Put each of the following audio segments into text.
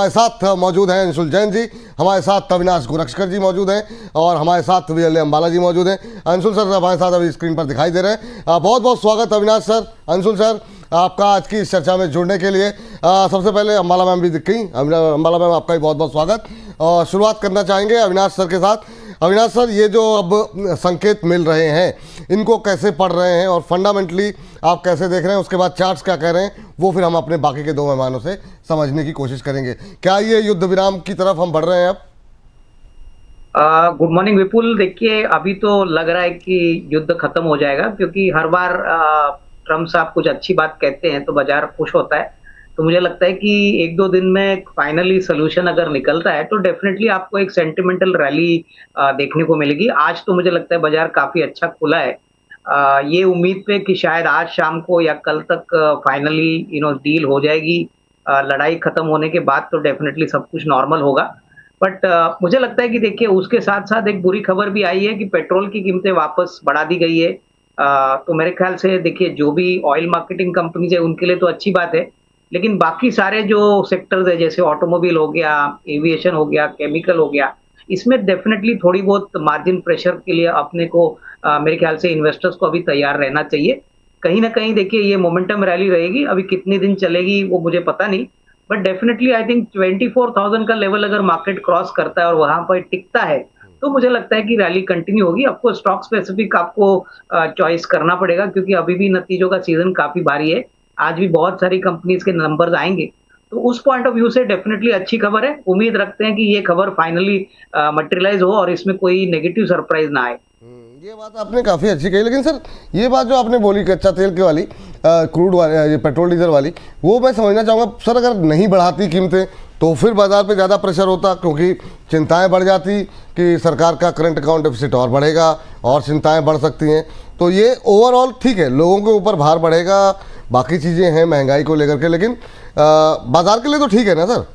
हमारे साथ मौजूद हैं अंशुल जैन जी, हमारे साथ अविनाश गोरक्षकर जी मौजूद हैं और हमारे साथ वीएल अंबाला जी मौजूद हैं। अंशुल सर हमारे साथ अभी स्क्रीन पर दिखाई दे रहे हैं। बहुत बहुत स्वागत अविनाश सर, अंशुल सर आपका आज की इस चर्चा में जुड़ने के लिए। सबसे पहले अंबाला मैम भी दिख गई, अंबाला मैम आपका भी बहुत बहुत स्वागत। और शुरुआत करना चाहेंगे अविनाश सर के साथ। अविनाश सर, ये जो अब संकेत मिल रहे हैं इनको कैसे पढ़ रहे हैं और फंडामेंटली आप कैसे देख रहे हैं, उसके बाद चार्ट्स क्या कह रहे हैं वो फिर हम अपने बाकी के दो मेहमानों से समझने की कोशिश करेंगे। क्या ये युद्ध विराम की तरफ हम बढ़ रहे हैं अब? गुड मॉर्निंग विपुल। देखिए, अभी तो लग रहा है कि युद्ध खत्म हो जाएगा, क्योंकि हर बार ट्रम्प साहब कुछ अच्छी बात कहते हैं तो बाजार खुश होता है। तो मुझे लगता है कि एक दो दिन में फाइनली सोल्यूशन अगर निकलता है तो डेफिनेटली आपको एक सेंटिमेंटल रैली देखने को मिलेगी। आज तो मुझे लगता है बाजार काफी अच्छा खुला है, ये उम्मीद पे कि शायद आज शाम को या कल तक फाइनली डील हो जाएगी। लड़ाई खत्म होने के बाद तो डेफिनेटली सब कुछ नॉर्मल होगा। बट मुझे लगता है कि देखिए, उसके साथ साथ एक बुरी खबर भी आई है कि पेट्रोल की कीमतें वापस बढ़ा दी गई है। तो मेरे ख्याल से देखिए, जो भी ऑयल मार्केटिंग कंपनीज है उनके लिए तो अच्छी बात है, लेकिन बाकी सारे जो सेक्टर्स है जैसे ऑटोमोबाइल हो गया, एविएशन हो गया, केमिकल हो गया, इसमें डेफिनेटली थोड़ी बहुत मार्जिन प्रेशर के लिए अपने को मेरे ख्याल से इन्वेस्टर्स को अभी तैयार रहना चाहिए। कहीं ना कहीं देखिए, ये मोमेंटम रैली रहेगी, अभी कितने दिन चलेगी वो मुझे पता नहीं, बट डेफिनेटली आई थिंक 24,000 का लेवल अगर मार्केट क्रॉस करता है और वहां पर टिकता है तो मुझे लगता है कि रैली कंटिन्यू होगी। आपको स्टॉक स्पेसिफिक आपको चॉइस करना पड़ेगा, क्योंकि अभी भी नतीजों का सीजन काफी भारी है। आज भी बहुत सारी कंपनीज के नंबर्स आएंगे, तो उस पॉइंट ऑफ व्यू से डेफिनेटली अच्छी खबर है। उम्मीद रखते हैं कि ये खबर फाइनली मटेरियलाइज हो और इसमें कोई नेगेटिव सरप्राइज ना आए। ये बात आपने काफ़ी अच्छी कही, लेकिन सर ये बात जो आपने बोली कच्चा तेल के वाली, क्रूड वाली, ये पेट्रोल डीजल वाली, वो मैं समझना चाहूँगा सर, अगर नहीं बढ़ाती कीमतें तो फिर बाजार पे ज़्यादा प्रेशर होता, क्योंकि चिंताएं बढ़ जाती कि सरकार का करंट अकाउंट डेफिसिट और बढ़ेगा और चिंताएं बढ़ सकती हैं। तो ये ओवरऑल ठीक है, लोगों के ऊपर भार बढ़ेगा, बाकी चीज़ें हैं महंगाई को लेकर के, लेकिन बाजार के लिए तो ठीक है ना सर?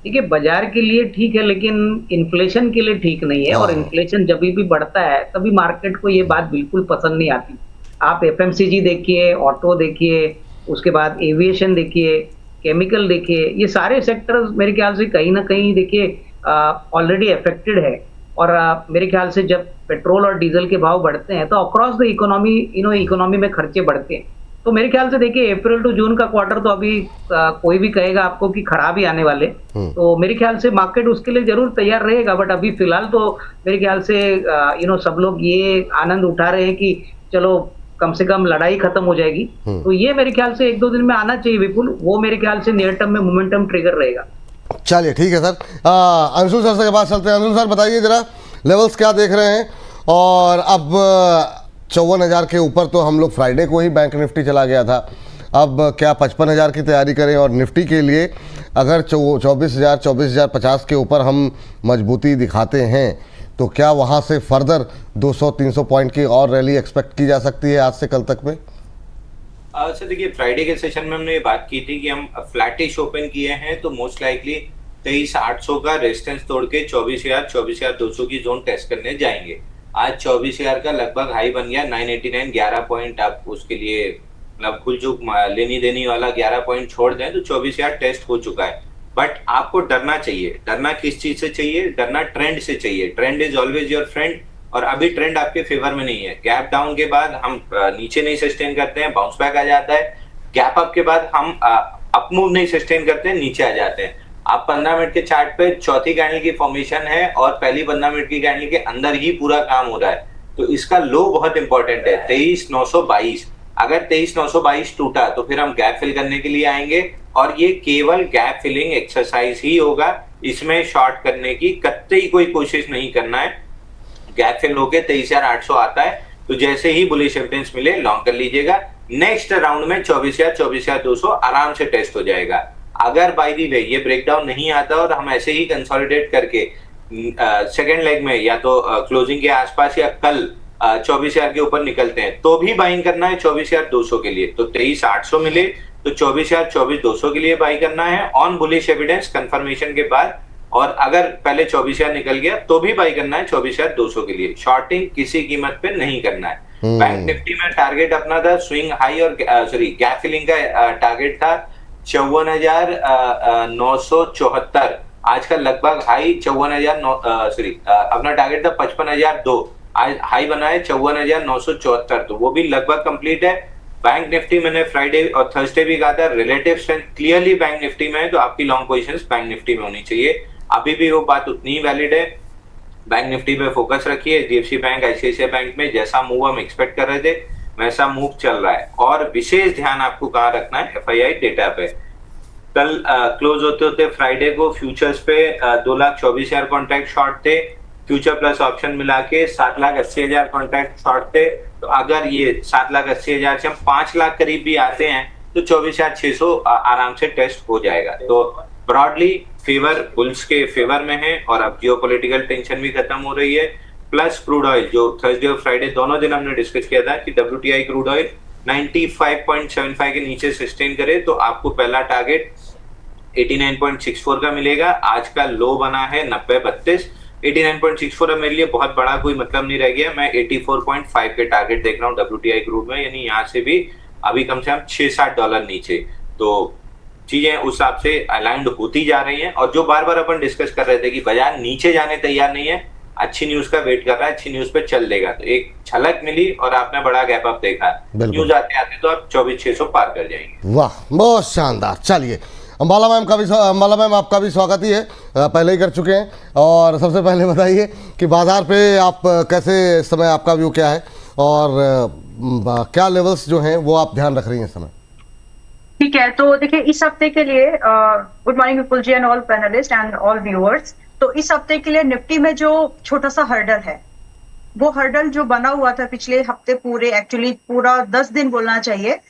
देखिए, बाजार के लिए ठीक है, लेकिन इन्फ्लेशन के लिए ठीक नहीं है। और इन्फ्लेशन जब भी बढ़ता है तभी मार्केट को ये बात बिल्कुल पसंद नहीं आती। आप एफएमसीजी देखिए, ऑटो देखिए, उसके बाद एविएशन देखिए, केमिकल देखिए, ये सारे सेक्टर्स मेरे ख्याल से कहीं ना कहीं देखिए ऑलरेडी अफेक्टेड है। और मेरे ख्याल से जब पेट्रोल और डीजल के भाव बढ़ते हैं तो अक्रॉस द इकोनॉमी इकोनॉमी में खर्चे बढ़ते हैं। तो मेरे ख्याल से देखिए, अप्रैल टू जून का क्वार्टर तो अभी कोई भी कहेगा आपको कि खराब ही आने वाले, तो मेरे ख्याल से मार्केट उसके लिए जरूर तैयार रहेगा। बट अभी फिलहाल तो मेरे ख्याल से सब लोग ये आनंद उठा रहे हैं कि चलो कम से कम लड़ाई खत्म हो जाएगी। तो ये मेरे ख्याल से एक दो दिन में आना चाहिए विपुल, वो मेरे ख्याल से नियर टर्म में मोमेंटम ट्रिगर रहेगा। चलिए ठीक है सर, अंशुल सर से के पास चलते हैं। अंशुल सर बताइए जरा, लेवल्स क्या देख रहे हैं? और अब 54,000 के ऊपर तो हम लोग फ्राइडे को ही बैंक निफ्टी चला गया था, अब क्या 55,000 की तैयारी करें? और निफ्टी के लिए अगर 24,000 24,050 के ऊपर हम मजबूती दिखाते हैं तो क्या वहाँ से फर्दर 200-300 पॉइंट की और रैली एक्सपेक्ट की जा सकती है आज से कल तक में? सर देखिए, फ्राइडे के सेशन में हमने ये बात की थी कि हम फ्लैटिश ओपन किए हैं, तो मोस्ट लाइकली 23,800 का रेजिस्टेंस तोड़ के 24,000 24,200 की जोन टेस्ट करने जाएंगे। आज 24,000 का लगभग हाई बन गया, 989, 11 पॉइंट आप उसके लिए मतलब खुल चुक लेनी देनी वाला 11 पॉइंट छोड़ दें तो 24,000 टेस्ट हो चुका है। बट आपको डरना चाहिए। डरना किस चीज से चाहिए? डरना ट्रेंड से चाहिए। Trend is always your friend, और अभी ट्रेंड आपके फेवर में नहीं है। गैप डाउन के बाद हम नीचे नहीं सस्टेन करते हैं, बाउंस बैक आ जाता है। गैप अप के बाद हम अप मूव नहीं सस्टेन करते हैं, नीचे आ जाते हैं। आप 15 मिनट के चार्ट पे चौथी कैंडल की फॉर्मेशन है और पहली 15 मिनट की कैंडल के अंदर ही पूरा काम हो रहा है, तो इसका लो बहुत इंपॉर्टेंट है 23,922। अगर 23,922 टूटा तो फिर हम गैप फिल करने के लिए आएंगे, और ये केवल गैप फिलिंग एक्सरसाइज ही होगा। इसमें शॉर्ट करने की कतई कोई कोशिश नहीं करना है। गैप फिल होके 23,800 आता है तो जैसे ही बुलिश एविडेंस मिले लॉन्ग कर लीजिएगा। नेक्स्ट राउंड में 24,000 24,200 आराम से टेस्ट हो जाएगा। अगर बाय दी वे ये ब्रेकडाउन नहीं आता और हम ऐसे ही कंसोलिडेट करके सेकेंड लेग में या तो क्लोजिंग के आसपास या कल 24,000 के ऊपर निकलते हैं तो भी बाइंग करना है 24,200 के लिए। तो 23,800 मिले तो 24,000 24,200 के लिए बाई करना है ऑन बुलिश एविडेंस कंफर्मेशन के बाद। और अगर पहले 24,000 निकल गया तो भी बाई करना है 24,200 के लिए। शॉर्टिंग किसी कीमत पे नहीं करना है। बैंक निफ्टी में टारगेट अपना था स्विंग हाई और गैप फिलिंग का टारगेट था 54,974। आज का लगभग हाई 54,000 अपना टारगेट था 55,002, आज हाई बना है 54,974, तो वो भी लगभग कंप्लीट है। बैंक निफ्टी मैंने फ्राइडे और थर्सडे भी कहा था relative strength clearly bank Nifty में है, तो आपकी लॉन्ग पोजीशंस बैंक निफ्टी में होनी चाहिए। अभी भी वो बात उतनी ही वैलिड है। बैंक निफ्टी पे फोकस रखिए। एचडीएफसी बैंक, आईसीआईसीआई बैंक में जैसा मूव हम एक्सपेक्ट कर रहे थे वैसा मूव चल रहा है। और विशेष ध्यान आपको कहाँ रखना है, एफआईआई डेटा पे। कल क्लोज होते होते फ्राइडे को फ्यूचर्स पे 2,24,000 कॉन्ट्रैक्ट शॉर्ट थे। फ्यूचर प्लस ऑप्शन मिला के 7,80,000 कॉन्ट्रैक्ट शॉर्ट थे। तो अगर ये 7,80,000 से हम 5 लाख करीब भी आते हैं तो 24,600 आराम से टेस्ट हो जाएगा। तो ब्रॉडली फेवर बुल्स के फेवर में है, और अब जियोपॉलिटिकल टेंशन भी खत्म हो रही है। प्लस क्रूड ऑयल, जो थर्सडे और फ्राइडे दोनों दिन हमने डिस्कस किया था कि WTI क्रूड ऑयल 95.75 के नीचे सस्टेन करे तो आपको पहला टारगेट 89.64 का मिलेगा। आज का लो बना है 90.32। 89.64 मेरे लिए बहुत बड़ा कोई मतलब नहीं रह गया। मैं 84.5 के टारगेट देख रहा हूँ WTI क्रूड में, यानी यहाँ से भी अभी कम से कम $6-7 नीचे। तो चीजें उस हिसाब से अलाइंड होती जा रही हैं। और जो बार बार अपन डिस्कस कर रहे थे कि बाजार नीचे जाने तैयार नहीं है, अच्छी न्यूज का वेट कर रहा है, अच्छी न्यूज पे चल देगा, तो एक झलक मिली और आपने बड़ा गैप अप देखा। न्यूज आते आते तो आप 24,600 पार कर जाएंगे। वाह, बहुत शानदार। चलिए, अंबाला मैम आपका भी स्वागत ही है, पहले ही कर चुके हैं। और सबसे पहले बताइए कि बाजार पे आप कैसे, इस समय आपका व्यू क्या है और क्या लेवल्स जो हैं वो आप ध्यान रख रही हैं इस समय? ठीक है, तो देखिए इस हफ्ते के लिए good morning Vipul ji and all panelist and all viewers. तो इस हफ्ते के लिए निफ्टी में जो छोटा सा हर्डल है, वो हर्डल जो बना हुआ था पिछले हफ्ते पूरे, एक्चुअली पूरा 10 दिन बोलना चाहिए,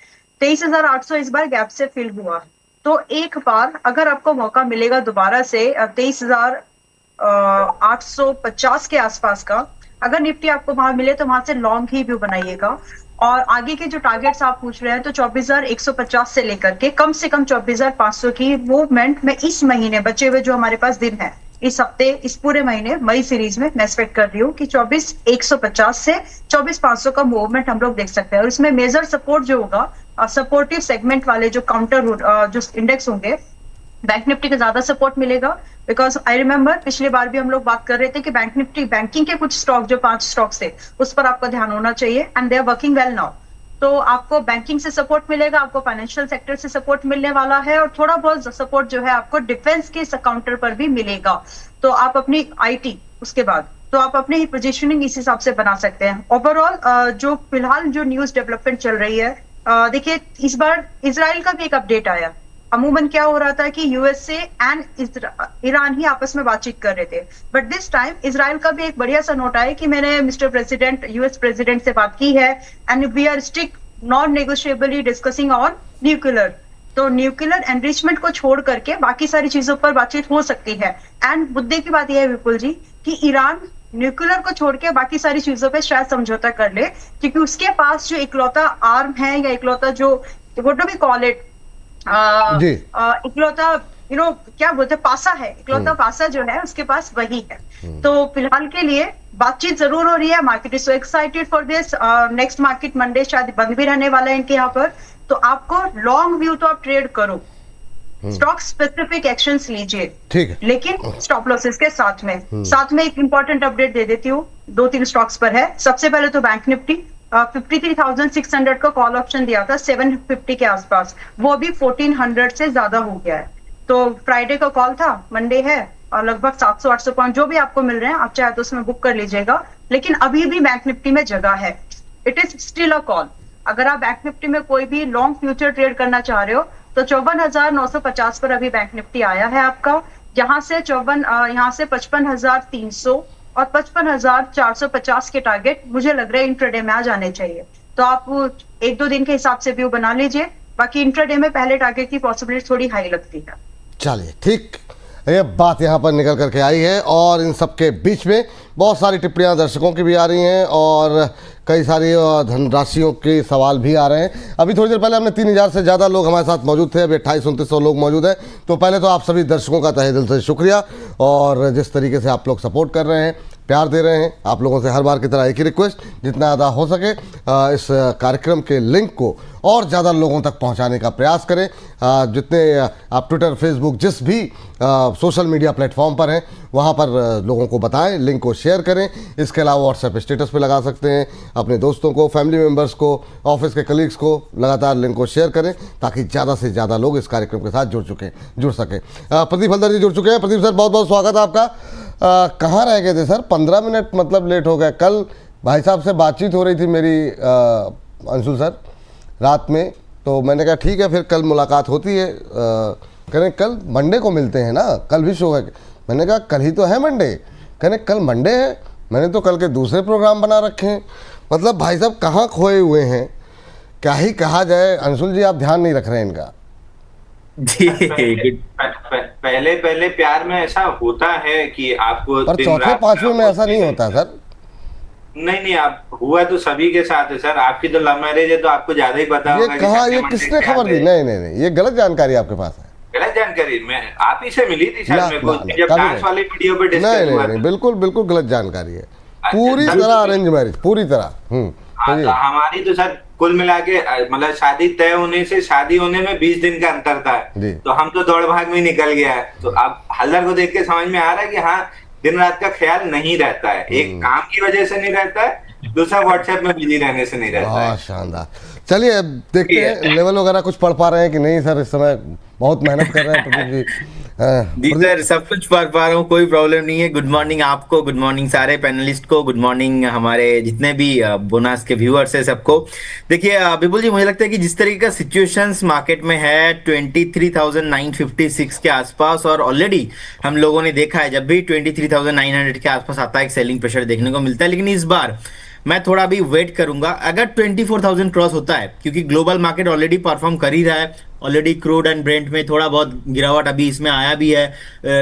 23,800 इस बार गैप से फिल हुआ। तो एक बार अगर आपको मौका मिलेगा दोबारा से 23,850 के आसपास का, अगर निफ्टी आपको वहां मिले तो वहां से लॉन्ग ही व्यू बनाइएगा। और आगे के जो टारगेट्स आप पूछ रहे हैं, तो 24,150 से लेकर के कम से कम 24,500 की मूवमेंट में इस महीने बचे हुए जो हमारे पास दिन है, इस हफ्ते, इस पूरे महीने मई सीरीज में मैं एक्सपेक्ट कर रही हूँ कि 24,150 से 24,500 का मूवमेंट हम लोग देख सकते हैं। और इसमें मेजर सपोर्ट जो होगा, सपोर्टिव सेगमेंट वाले जो काउंटर जो इंडेक्स होंगे, बैंक निफ्टी का ज्यादा सपोर्ट मिलेगा। बिकॉज आई रिमेम्बर पिछले बार भी हम लोग बात कर रहे थे कि बैंक निफ्टी, बैंकिंग के कुछ स्टॉक जो 5 स्टॉक्स थे उस पर आपका ध्यान होना चाहिए, and they are working well now. तो आपको बैंकिंग से सपोर्ट मिलेगा, आपको फाइनेंशियल सेक्टर से सपोर्ट मिलने वाला है, और थोड़ा बहुत सपोर्ट जो है आपको डिफेंस के काउंटर पर भी मिलेगा। तो आप अपनी आईटी, उसके बाद तो आप अपनी ही पोजीशनिंग इस हिसाब से बना सकते हैं। ओवरऑल जो फिलहाल जो न्यूज डेवलपमेंट चल रही है, देखिए इस बार इजराइल का भी एक अपडेट आया। अमूमन क्या हो रहा था कि यूएसए एंड ईरान ही आपस में बातचीत कर रहे थे, बट दिस टाइम इजराइल का भी एक बढ़िया सा नोट आया कि मैंने मिस्टर प्रेसिडेंट, यूएस प्रेसिडेंट से बात की है, and we are stick non negotiably discussing on nuclear. तो न्यूक्लियर एनरिचमेंट को छोड़ करके बाकी सारी चीजों पर बातचीत हो सकती है। एंड मुद्दे की बात यह है विपुल जी कि ईरान न्यूक्लियर को छोड़ के बाकी सारी चीजों पे शायद समझौता कर ले, क्योंकि उसके पास जो इकलौता आर्म है, या इकलौता जो what do we call it, इकलौता क्या बोलते हैं, पासा है, इकलौता पासा जो है उसके पास वही है। तो फिलहाल के लिए बातचीत जरूर हो रही है। Market is so excited for this. Next market Monday शायद बंद भी रहने वाला है इनके यहाँ पर। तो आपको लॉन्ग व्यू तो आप ट्रेड करो, स्टॉक स्पेसिफिक एक्शंस लीजिए, ठीक है, लेकिन स्टॉप लॉसेस के साथ में। साथ में एक इंपॉर्टेंट अपडेट दे देती हूँ, 2-3 स्टॉक्स पर है। सबसे पहले तो बैंक निफ्टी 53,600 का कॉल ऑप्शन दिया था 750 के आसपास, वो अभी 1400 से ज्यादा हो गया है। तो फ्राइडे का कॉल था, मंडे है, और लगभग 700-800 पॉइंट जो भी आपको मिल रहे हैं आप चाहे तो उसमें बुक कर लीजिएगा। लेकिन अभी भी बैंक निफ्टी में जगह है, it is still a call. अगर आप बैंक निफ्टी में कोई भी लॉन्ग फ्यूचर ट्रेड करना चाह रहे हो तो 54,950 पर अभी बैंक निफ्टी आया है आपका। यहाँ से 55,300 और 55,450 के टारगेट मुझे लग रहा है इंट्राडे में आ जाने चाहिए। तो आप 1-2 दिन के हिसाब से व्यू बना लीजिए, बाकी इंट्राडे में पहले टारगेट की पॉसिबिलिटी थोड़ी हाई लगती है। चलिए, ठीक, ये बात यहाँ पर निकल करके आई है। और इन सब के बीच में बहुत सारी टिप्पणियाँ दर्शकों की भी आ रही हैं और कई सारी धनराशियों के सवाल भी आ रहे हैं। अभी थोड़ी देर पहले हमने 3,000 से ज़्यादा लोग हमारे साथ मौजूद थे, अभी 2800-2900 लोग मौजूद हैं। तो पहले तो आप सभी दर्शकों का तहे दिल से शुक्रिया, और जिस तरीके से आप लोग सपोर्ट कर रहे हैं प्यार दे रहे हैं। आप लोगों से हर बार की तरह एक ही रिक्वेस्ट, जितना ज़्यादा हो सके इस कार्यक्रम के लिंक को और ज़्यादा लोगों तक पहुंचाने का प्रयास करें। जितने आप ट्विटर, फेसबुक, जिस भी सोशल मीडिया प्लेटफॉर्म पर हैं वहां पर लोगों को बताएं, लिंक को शेयर करें। इसके अलावा व्हाट्सएप स्टेटस पे लगा सकते हैं, अपने दोस्तों को, फैमिली मेम्बर्स को, ऑफिस के कलीग्स को लगातार लिंक को शेयर करें ताकि ज़्यादा से ज़्यादा लोग इस कार्यक्रम के साथ जुड़ सकें। प्रदीप हल्दर जी जुड़ चुके हैं। प्रदीप सर, बहुत बहुत स्वागत है आपका। कहाँ रह गए थे सर? 15 मिनट मतलब लेट हो गए। कल भाई साहब से बातचीत हो रही थी मेरी, अंशुल सर, रात में, तो मैंने कहा ठीक है फिर कल मुलाकात होती है। करें कल मंडे को मिलते हैं ना, कल भी शो है। मैंने कहा कल ही तो है मंडे। करें कल मंडे है, मैंने तो कल के दूसरे प्रोग्राम बना रखे हैं। मतलब भाई साहब कहाँ खोए हुए हैं, क्या ही कहा जाए। अंशुल जी आप ध्यान नहीं रख रहे हैं इनका। जी पहले पहले प्यार में ऐसा होता है कि आपको पर चौथे पांचवें में ऐसा नहीं होता सर। नहीं, आप हुआ तो सभी के साथ है सर। आपकी तो लव मैरिज है तो आपको ज्यादा ही पता होगा। ये कहा, ये किसने खबर दी? नहीं, ये गलत जानकारी आपके पास है। गलत जानकारी? मैं आप ही से मिली थी शायद मेरे को जब डांस वाली वीडियो पे डिस्कस हुआ। नहीं, बिल्कुल गलत जानकारी है। पूरी तरह अरेंज मैरिज, पूरी तरह। हमारी तो सर कुल मिला के मतलब शादी तय होने से शादी होने में 20 दिन का अंतर था, तो हम तो दौड़ भाग में निकल गया है। तो अब हल्दर को देख के समझ में आ रहा है कि हाँ, दिन रात का ख्याल नहीं रहता है। एक काम की वजह से नहीं रहता है, दूसरा व्हाट्सएप में बिजी रहने से नहीं रहता है। शानदार। चलिए देखते हैं लेवल वगैरह कुछ पढ़ पा रहे हैं कि नहीं सर। इस समय बहुत मेहनत कर रहे हैं प्रदीप जी। जी सर, सब कुछ पढ़ पा रहा हूँ, कोई प्रॉब्लम नहीं है। गुड मॉर्निंग आपको, गुड मॉर्निंग सारे पैनलिस्ट को, गुड मॉर्निंग हमारे जितने भी बोनस के व्यूअर्स है सबको। देखिए विपुल जी, मुझे लगता है कि जिस तरीके का सिचुएशंस मार्केट में है 23,956 के आसपास, और ऑलरेडी हम लोगों ने देखा है जब भी 23,900 के आसपास आता है एक सेलिंग प्रेशर देखने को मिलता है। लेकिन इस बार मैं थोड़ा भी वेट करूंगा अगर 24,000 क्रॉस होता है, क्योंकि ग्लोबल मार्केट ऑलरेडी परफॉर्म कर ही रहा है। ऑलरेडी क्रूड एंड ब्रेंट में थोड़ा बहुत गिरावट अभी इसमें आया भी है।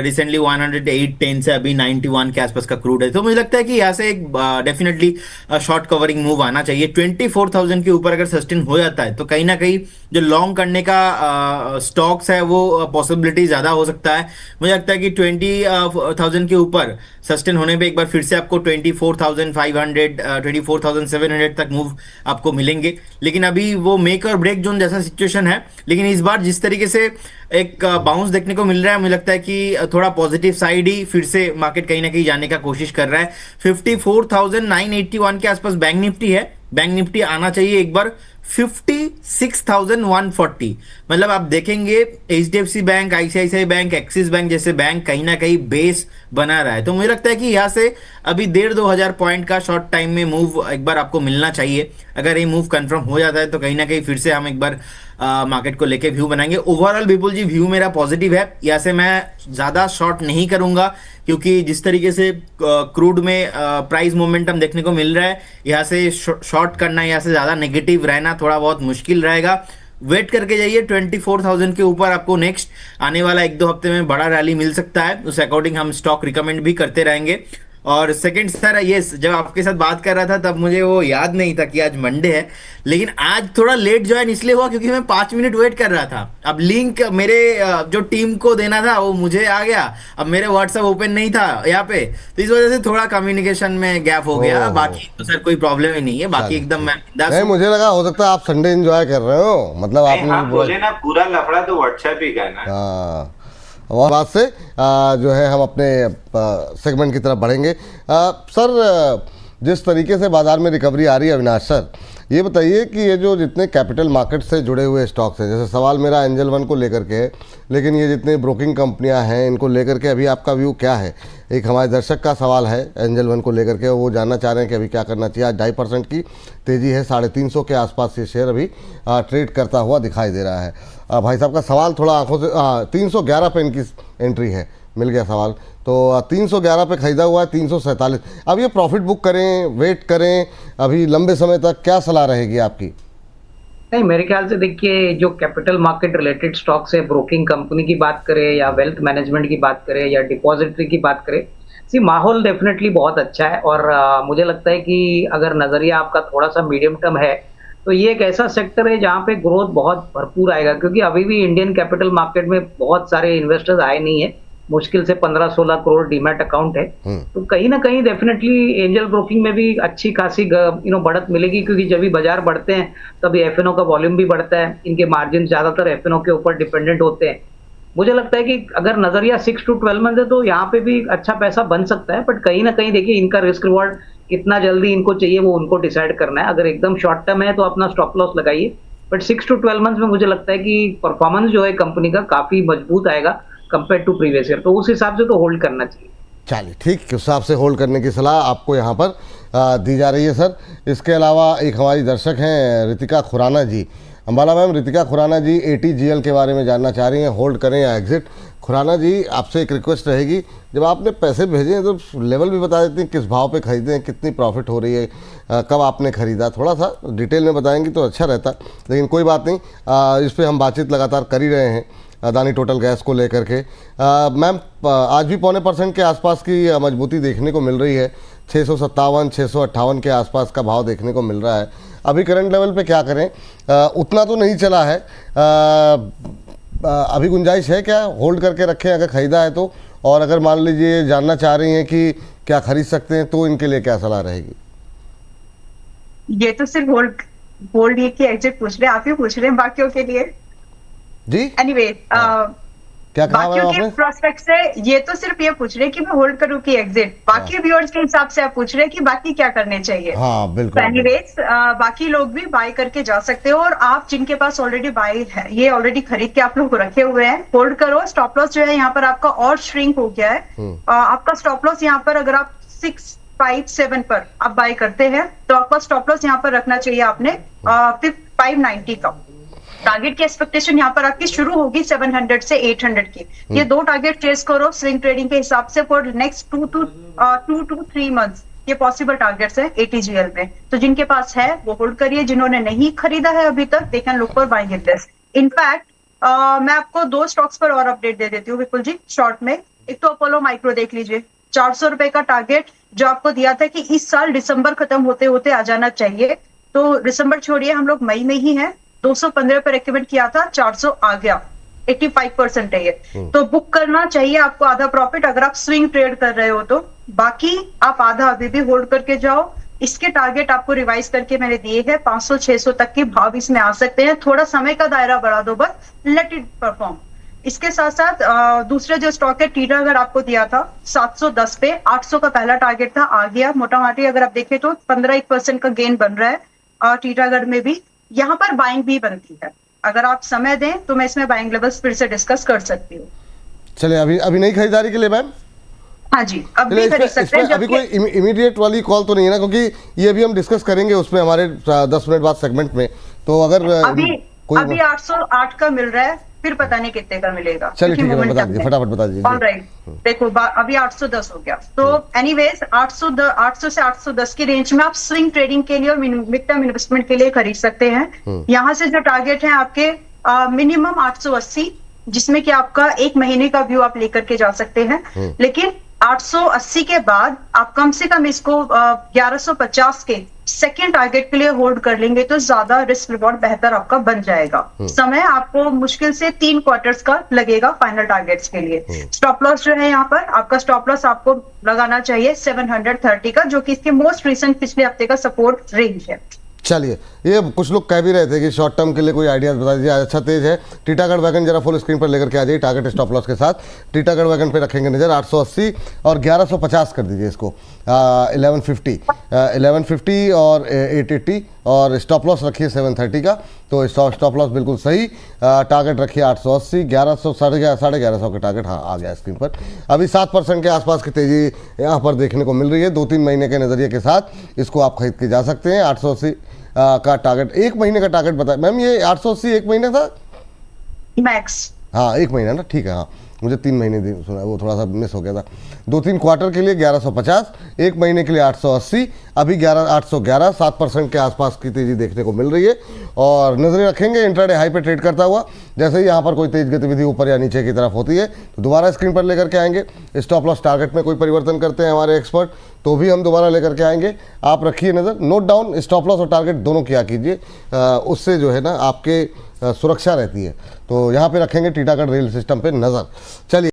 रिसेंटली 108.10 से अभी 91 के आसपास का क्रूड है। तो मुझे लगता है कि यहाँ से एक डेफिनेटली शॉर्ट कवरिंग मूव आना चाहिए। 24,000 के ऊपर अगर सस्टेन हो जाता है तो कहीं ना कहीं जो लॉन्ग करने का स्टॉक्स है वो पॉसिबिलिटी ज्यादा हो सकता है। मुझे लगता है कि 20,000 के ऊपर सस्टेन होने पे एक बार फिर से आपको 24,500 24,700 तक मूव आपको मिलेंगे। लेकिन अभी वो मेक और ब्रेक जोन जैसा सिचुएशन है। लेकिन इस बार जिस तरीके से एक बाउंस देखने को मिल रहा है, मुझे लगता है कि थोड़ा पॉजिटिव साइड ही फिर से मार्केट कहीं ना कहीं जाने का कोशिश कर रहा है। 54,981 के आसपास बैंक निफ्टी है। बैंक निफ्टी आना चाहिए एक बार 56,140। मतलब आप देखेंगे HDFC bank, ICICI bank, axis bank जैसे बैंक कहीं ना कहीं बेस बना रहा है। तो मुझे लगता है कि यहाँ से अभी 1,500-2,000 पॉइंट का शॉर्ट टाइम में मूव एक बार आपको मिलना चाहिए। अगर ये मूव कंफर्म हो जाता है तो कहीं ना कहीं फिर से हम एक बार मार्केट को लेके व्यू बनाएंगे। ओवरऑल विपुल जी व्यू मेरा पॉजिटिव है। यहाँ से मैं ज्यादा शॉर्ट नहीं करूंगा, क्योंकि जिस तरीके से क्रूड में प्राइस मोमेंटम देखने को मिल रहा है, यहाँ से शॉर्ट करना, यहाँ से ज्यादा नेगेटिव रहना थोड़ा बहुत मुश्किल रहेगा। वेट करके जाइए 24,000 के ऊपर। आपको नेक्स्ट आने वाला 1-2 हफ्ते में बड़ा रैली मिल सकता है। उस अकॉर्डिंग हम स्टॉक रिकमेंड भी करते रहेंगे। और सेकंड सर, ये जब आपके साथ बात कर रहा था तब मुझे वो याद नहीं था कि आज मंडे है, लेकिन आज थोड़ा लेट ज्वाइन इसलिए हुआ क्योंकि मैं 5 मिनट वेट कर रहा था। अब लिंक मेरे जो टीम को देना था वो मुझे आ गया, अब मेरे व्हाट्सएप ओपन नहीं था यहाँ पे, तो इस वजह से थोड़ा कम्युनिकेशन में गैप हो गया। बाकी तो सर कोई प्रॉब्लम ही नहीं है, बाकी एकदम नहीं, मुझे लगा हो सकता है आप संडे एंजॉय कर रहे हो। मतलब आपने बोले ना पूरा लफड़ा तो व्हाट्सएप ही का ना। और बात से जो है हम अपने सेगमेंट की तरफ बढ़ेंगे। सर, जिस तरीके से बाजार में रिकवरी आ रही है, अविनाश सर, ये बताइए कि ये जो जितने कैपिटल मार्केट से जुड़े हुए स्टॉक्स हैं, जैसे सवाल मेरा एंजल वन को लेकर के है, लेकिन ये जितने ब्रोकिंग कंपनियां हैं इनको लेकर के अभी आपका व्यू क्या है? एक हमारे दर्शक का सवाल है एंजल वन को लेकर के, वो जानना चाह रहे हैं कि अभी क्या करना चाहिए। आज 2.5% की तेज़ी है, 350 के आसपास ये शेयर अभी ट्रेड करता हुआ दिखाई दे रहा है। भाई साहब का सवाल थोड़ा आंखों से 311 पे इनकी एंट्री है, मिल गया सवाल। तो 311 पे खरीदा हुआ है 347। अब ये प्रॉफिट बुक करें, वेट करें अभी लंबे समय तक, क्या सलाह रहेगी आपकी? नहीं, मेरे ख्याल से देखिए, जो कैपिटल मार्केट रिलेटेड स्टॉक्स है, ब्रोकिंग कंपनी की बात करें या वेल्थ मैनेजमेंट की बात करें या डिपॉजिटरी की बात करें, माहौल डेफिनेटली बहुत अच्छा है। और मुझे लगता है कि अगर नजरिया आपका थोड़ा सा मीडियम टर्म है तो ये एक ऐसा सेक्टर है जहाँ पे ग्रोथ बहुत भरपूर आएगा, क्योंकि अभी भी इंडियन कैपिटल मार्केट में बहुत सारे इन्वेस्टर्स आए नहीं है। मुश्किल से 15-16 करोड़ डीमैट अकाउंट है। तो कहीं ना कहीं डेफिनेटली एंजल ब्रोकिंग में भी अच्छी खासी बढ़त मिलेगी, क्योंकि जब भी बाजार बढ़ते हैं तभी एफएनओ का वॉल्यूम भी बढ़ता है। इनके मार्जिन ज्यादातर एफएनओ के ऊपर डिपेंडेंट होते हैं। मुझे लगता है कि अगर नजरिया 6 to 12 मंथ है तो यहाँ पे भी अच्छा पैसा बन सकता है, बट कहीं ना कहीं देखिए इनका रिस्क रिवॉर्ड कितना जल्दी इनको चाहिए वो उनको डिसाइड करना है। अगर एकदम शॉर्ट टर्म है तो अपना स्टॉप लॉस लगाइए, बट 6 to 12 मंथ में मुझे लगता है कि परफॉर्मेंस जो है कंपनी का काफी मजबूत आएगा कंपेयर टू प्रीवियस ईयर, तो उस हिसाब से तो होल्ड करना चाहिए। चलिए ठीक, उस हिसाब से होल्ड करने की सलाह आपको यहाँ पर दी जा रही है सर। इसके अलावा एक हमारी दर्शक हैं रितिका खुराना जी। अंबाला मैम, रितिका खुराना जी ATGL के बारे में जानना चाह रही हैं, होल्ड करें या एग्जिट। खुराना जी, आपसे एक रिक्वेस्ट रहेगी, जब आपने पैसे भेजे हैं तो लेवल भी बता देती हैं, किस भाव पे खरीदे हैं, कितनी प्रॉफिट हो रही है, कब आपने खरीदा, थोड़ा सा डिटेल में बताएंगी तो अच्छा रहता। लेकिन कोई बात नहीं, इस पर हम बातचीत लगातार कर ही रहे हैं अदानी टोटल गैस को लेकर के। मैम, आज भी 0.25% के आसपास की मजबूती देखने को मिल रही है, 657 658 के आसपास का भाव देखने को मिल रहा है। अभी करंट लेवल पे क्या करें, उतना तो नहीं चला है, अभी गुंजाइश है क्या, होल्ड करके रखें अगर ख़रीदा है तो? और अगर मान लीजिए जानना चाह रही हैं कि क्या खरीद सकते हैं तो इनके लिए क्या सलाह रहेगी? ये तो सिर्फ होल्ड ये कि एग्जिट पूछ रहे हैं, आप ही पूछ रहे हैं बाकियों के लिए जी। एनीवे क्या कहा बाकियों के प्रोस्पेक्ट से ये तो सिर्फ ये पूछ रहे हैं कि मैं होल्ड करूं कि एग्जिट। बाकी व्यूअर्स के हिसाब से आप पूछ रहे हैं कि बाकी क्या करने चाहिए। हाँ बिल्कुल। एनीवेज बाकी लोग भी बाय करके जा सकते हो, और आप जिनके पास ऑलरेडी बाय है, ये ऑलरेडी खरीद के आप लोग रखे हुए हैं, होल्ड करो। स्टॉप लॉस जो है यहाँ पर आपका और श्रिंक हो गया है। आपका स्टॉप लॉस यहाँ पर अगर आप 657 पर आप बाय करते हैं तो आपका स्टॉप लॉस यहाँ पर रखना चाहिए आपने 590 का। टारगेट की एक्सपेक्टेशन यहाँ पर आपकी शुरू होगी 700 से 800 की। ये दो टारगेट चेस करो स्विंग ट्रेडिंग के हिसाब से फॉर नेक्स्ट 2 to 3 मंथ्स। ये पॉसिबल टारगेट्स है ATGL में। तो जिनके पास है वो होल्ड करिए, जिन्होंने नहीं खरीदा है अभी तक they can look for buying it this. In fact मैं आपको 2 स्टॉक्स पर और अपडेट दे देती हूँ विपुल जी शॉर्ट में। एक तो अपोलो माइक्रो देख लीजिए, 400 रुपए का टारगेट जो आपको दिया था कि इस साल दिसंबर खत्म होते होते आ जाना चाहिए, तो दिसंबर छोड़िए हम लोग मई में ही हैं। 215 पर रेकमेंड किया था, 400 आ गया, 85% है ये। तो बुक करना चाहिए आपको आधा प्रॉफिट अगर आप स्विंग ट्रेड कर रहे हो तो। बाकी आप आधा अभी भी होल्ड करके जाओ। इसके टारगेट आपको रिवाइज करके मैंने दिए हैं, 500-600 तक के भाव इसमें आ सकते हैं। थोड़ा समय का दायरा बढ़ा दो बस, लेट इट परफॉर्म। इसके साथ साथ दूसरे जो स्टॉक है टीटागढ़ आपको दिया था 710 पे, 800 का पहला टारगेट था, आ गया। मोटा मोटी अगर आप देखें तो 15% का गेन बन रहा है टीटागढ़ में भी। यहाँ पर बाइंग भी बनती है, अगर आप समय दें तो मैं इसमें बाइंग लेवल्स फिर से डिस्कस कर सकती हूँ। चलिए, अभी नहीं खरीदारी के लिए मैम? हाँ जी, अब भी खरीद सकते हैं। अभी कोई इमीडिएट वाली कॉल तो नहीं है ना, क्योंकि ये अभी हम डिस्कस करेंगे उसमें हमारे 10 मिनट बाद सेगमेंट में। तो अगर अभी 808 का मिल रहा है, फिर पता नहीं कितने का मिलेगा। चलिए ठीक है, बता दीजिए, फटाफट बता दीजिए। ऑलराइट, देखो अभी 810 हो गया, तो एनीवेज 800 से 810 की रेंज में आप स्विंग ट्रेडिंग के लिए और मिड टर्म इन्वेस्टमेंट के लिए खरीद सकते हैं। यहाँ से जो टारगेट है आपके मिनिमम 880, जिसमें कि आपका 1 महीने का व्यू आप लेकर के जा सकते हैं। लेकिन 880 के बाद आप कम से कम इसको 1150 के सेकेंड टारगेट के लिए होल्ड कर लेंगे तो ज्यादा रिस्क रिवॉर्ड बेहतर आपका बन जाएगा। समय आपको मुश्किल से 3 क्वार्टर्स का लगेगा फाइनल टारगेट्स के लिए। स्टॉप लॉस जो है यहाँ पर आपका स्टॉप लॉस आपको लगाना चाहिए 730 का, जो कि इसके मोस्ट रिसेंट पिछले हफ्ते का सपोर्ट रेंज है। चलिए, ये कुछ लोग कह भी रहे थे कि शॉर्ट टर्म के लिए कोई आइडियाज बता दीजिए। अच्छा तेज है टीटागढ़ वैगन, जरा फुल स्क्रीन पर लेकर के आ जाइए टारगेट स्टॉप लॉस के साथ। टीटागढ़ वैगन पे रखेंगे नजर 880 और 1150 कर दीजिए इसको, 1150 और 880, और स्टॉप लॉस रखिए 730 का। तो स्टॉप लॉस बिल्कुल सही, टारगेट रखिए 880, 1100 1150 का टारगेट हाँ आ गया स्क्रीन पर। अभी 7% के आसपास की तेजी यहाँ पर देखने को मिल रही है। 2-3 महीने के नज़रिए के साथ इसको आप खरीद के जा सकते हैं। 880 का टारगेट, 1 महीने का टारगेट बताया मैम, ये 880 1 महीना था मैक्स? हाँ 1 महीना ना, ठीक है। हाँ मुझे 3 महीने सुना, वो थोड़ा सा मिस हो गया था। 2-3 क्वार्टर के लिए 1150, 1 महीने के लिए 880, अभी 811, 7% के आसपास की तेजी देखने को मिल रही है। और नजरें रखेंगे इंट्राडे हाई पे ट्रेड करता हुआ। जैसे ही यहाँ पर कोई तेज गतिविधि ऊपर या नीचे की तरफ होती है तो दोबारा स्क्रीन पर लेकर के आएंगे। स्टॉप लॉस टारगेट में कोई परिवर्तन करते हैं हमारे एक्सपर्ट तो भी हम दोबारा लेकर के आएंगे। आप रखिए नज़र, नोट डाउन स्टॉप लॉस और टारगेट दोनों किया कीजिए, उससे जो है ना आपके सुरक्षा रहती है। तो यहाँ पे रखेंगे टीटागढ़ रेल सिस्टम पे नज़र। चलिए।